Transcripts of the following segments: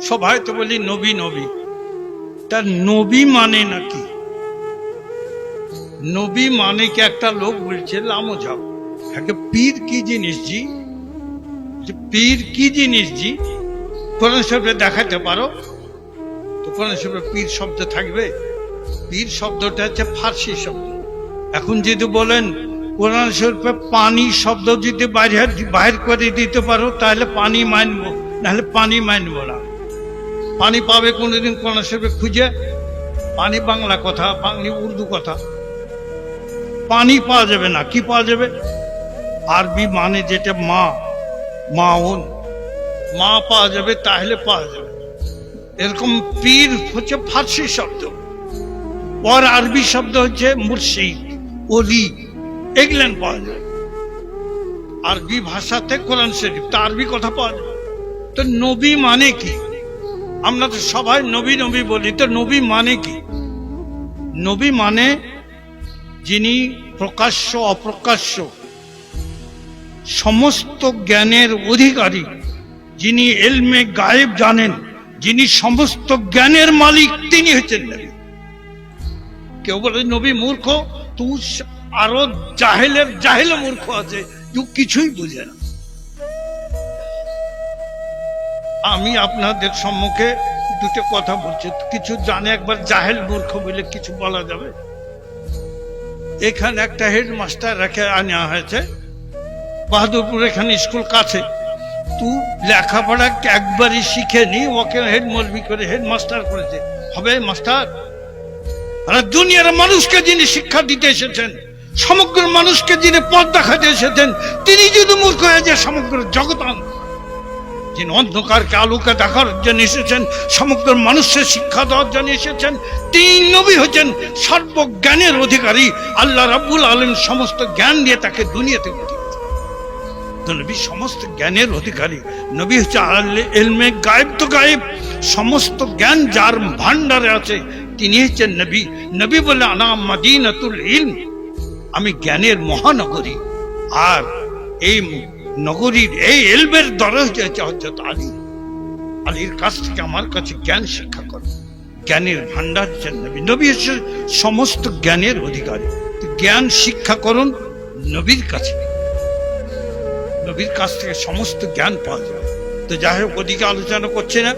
সবাই তো বলি নবী নবী, তার নবী মানে নাকি? নবী মানে কি? একটা লোক বলছে লামো যাও, পীর কি জিনিস জি? পীর কি জিনিস জি? কোরআন শরীফে দেখাতে পারো তো? কোরআন শরীফে পীর শব্দ থাকবে? পীর শব্দটা হচ্ছে ফার্সি শব্দ। এখন যদি বলেন কোরআন শরীফে পানি শব্দ যদি বাইরে করে দিতে পারো তাহলে পানি মানবো, নাহলে পানি মানবো না। পানি পাবে কোনোদিন কোরআন শরীফে খুঁজে? পানি বাংলা কথা, বাংলা উর্দু কথা, পানি পাওয়া যাবে না। কি পাওয়া যাবে? আরবি মানে যেটা মা, মাউন, মা পাওয়া যাবে, তাহলে পাওয়া যাবে। এরকম পীর হচ্ছে ফার্সি শব্দ, আর আরবি শব্দ হচ্ছে মুর্শিদ, ওলি, এগুলেন পাওয়া যায় আরবি ভাষাতে। কোরআন শরীফ তা আরবি কথা পাওয়া যাবে। তো নবী মানে কি? আমরা তো সবাই নবী নবী বলি, তো নবী মানে কি? নবী মানে যিনি প্রকাশ্য অপ্রকাশ্য সমস্ত জ্ঞানের অধিকারী, যিনি ইলমে গায়েব জানেন, যিনি সমস্ত জ্ঞানের মালিক, তিনি হচ্ছেন নবী। কেউ বলে নবী মূর্খ, তু আরো জাহেল মূর্খ আছে, কিছুই বুঝে না। আমি আপনাদের সম্মুখে দুটো কথা বলছি, কিছু জানে একবার জাহেল মূর্খ বলে কিছু বলা যাবে? এখানে একটা হেডমাস্টার রেখে আনা হয়েছে বাহাদুরপুর, এখানে স্কুল কাছে। তু লেখাপড়া একবারই শিখেনি, ওকে হেড মলবি করে হেডমাস্টার করেছে। হবে মাস্টার? আর দুনিয়ার মানুষকে যিনি শিক্ষা দিতে এসেছেন, সমগ্র মানুষকে যিনি পথ দেখাতে এসেছেন, তিনি যদি মূর্খ হয়ে যায় সমগ্র জগতান, যিনি অন্ধকারকে আলোকে দেখার জন্য এসেছেন, সমগ্র মানুষের শিক্ষা দেওয়ার জন্য এসেছেন, তিনি নবী হচ্ছেন সর্বজ্ঞানের অধিকারী। আল্লাহ রাব্বুল আলামিন সমস্ত জ্ঞান দিয়ে তাকে দুনিয়াতে পাঠিয়েছেন। নবী সমস্ত জ্ঞানের অধিকারী। নবী হচ্ছে ইলমে গায়েব তো গায়েব, সমস্ত জ্ঞান যার ভান্ডারে আছে তিনি হচ্ছেন নবী। নবী বলে আনা মাদিনাতুল ইলম, আমি জ্ঞানের মহানগরী। আর এই নগরীর এই ইলমের দরজা হচ্ছে হযরত আলী। আলীর কাছ থেকে আমার কাছে জ্ঞান শিক্ষা করো। জ্ঞানের ভান্ডার হচ্ছেন নবী। নবী হচ্ছে সমস্ত জ্ঞানের অধিকারী। জ্ঞান শিক্ষা করুন নবীর কাছে, নবীর কাছ থেকে সমস্ত জ্ঞান পাওয়া যায়। তো যাই হোক, ওদিকে আলোচনা করছে না,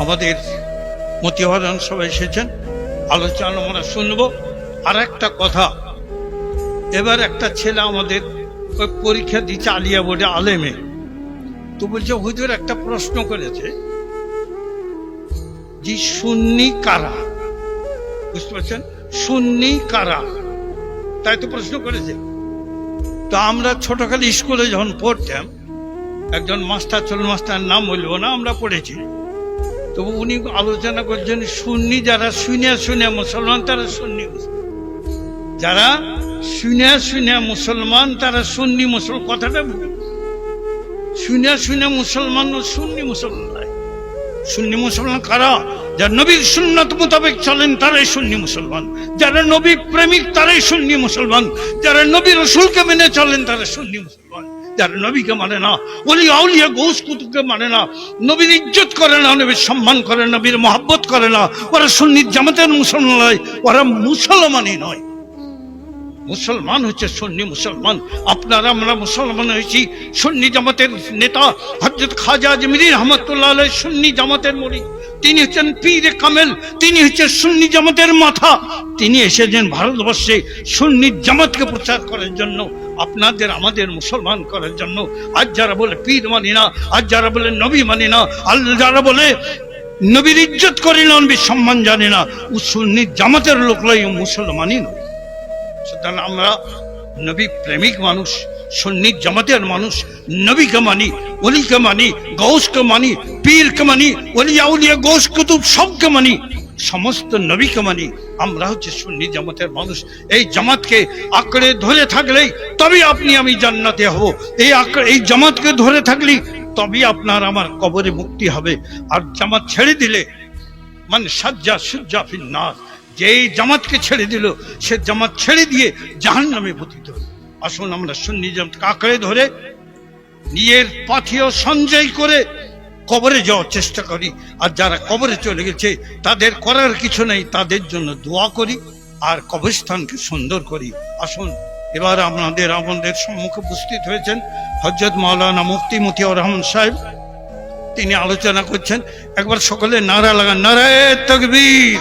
আমাদের মতিহারান সবাই এসেছেন, আলোচনা আমরা শুনবো। আর একটা কথা, এবার একটা ছেলে আমাদের ওই পরীক্ষা দিচ্ছে আলিয়া বোর্ডে, আলেমে। তো বলছে হুজুর একটা প্রশ্ন করেছে যে সুন্নি কারা? বুঝতে পারছেন? সুন্নি কারা, তাই তো প্রশ্ন করেছে। তো আমরা ছোটকালে স্কুলে যখন পড়তাম, একজন মাস্টার ছিল, মাস্টার নাম বলবো না, আমরা পড়েছি। তো উনি আলোচনা করছেন সুন্নি যারা শুনে মুসলমান তারা সুন্নি, যারা শুনে মুসলমান তারা সুন্নি মুসলমান। কথাটা শুনে মুসলমান ও সুন্নি মুসলমান। সুন্নি মুসলমান কারা? যারা নবীর সুন্নাত মোতাবেক চলেন তারাই সুন্নি মুসলমান, যারা নবী প্রেমিক তারাই সুন্নি মুসলমান, যারা নবী রাসূলকে মেনে চলেন তারা সুন্নি মুসলমান। যারা নবীকে মানে না, ওলি আউলিয়া গৌস কুতুবকে মানে না, নবীর ইজ্জত করে না, নবীর সম্মান করে না, নবীর মহব্বত করে না, ওরা সুন্নি জামাতের মুসলমান নয়, ওরা মুসলমানই নয়। মুসলমান হচ্ছে সুন্নি মুসলমান। আপনারা আমরা মুসলমান হয়েছি সুন্নি জামাতের নেতা হযরত খাজা আজমিরী রহমাতুল্লাহ আলাইহি সুন্নি জামাতের মুরিদ। তিনি হচ্ছেন পীরে কামেল, তিনি হচ্ছেন সুন্নি জামাতের মাথা। তিনি এসেছেন ভারতবর্ষে সুন্নি জামাতকে প্রচার করার জন্য, আপনাদের আমাদের মুসলমান করার জন্য। আজ যারা বলে পীর মানি না, আজ যারা বলে নবী মানি না, আল্লাহ যারা বলে নবীর ইজ্জত করি না, নবীর সম্মান জানে না, ও সুন্নি জামাতের লোক নয়, ও মুসলমানই নয়। সুতরাং আমরা নবী প্রেমিক মানুষ, সুন্নি জামাতের মানুষ, নবীকে মানি, ওলিকে মানি, গৌসকে মানি, পীরকে মানি, ওলিয়া উলিয়া গৌস কুতুব সবকে মানি, সমস্ত নবীকে মানি। আমরা হচ্ছে সুন্নি জামাতের মানুষ। এই জামাতকে আঁকড়ে ধরে থাকলেই তবে আপনি আমি জান্নাতে হব। এই জামাতকে ধরে থাকলে তবে আপনার আমার কবরে মুক্তি হবে। আর জামাত ছেড়ে দিলে মানে সাজ্জা সুজ্জা ফিন্নার, যে জামাতকে ছেড়ে দিল সে জামাত ছেড়ে দিয়ে জাহান্নামে পতিত হল। আসুন আমরা সুন্নি জামাতকে আঁকড়ে ধরে নিজের পাথেয় সঞ্চয় করে কবরে যাওয়ার চেষ্টা করি, আর যারা কবরে চলে গেছে তাদের করার কিছু নেই, তাদের জন্য দোয়া করি আর কবরস্থানকে সুন্দর করি। আসুন এবার আমাদের সম্মুখে উপস্থিত হয়েছেন হযরত মাওলানা মুফতি মতিউর রহমান সাহেব, তিনি আলোচনা করছেন। একবার সকলে নারা লাগান, নারায়ে তাকবীর।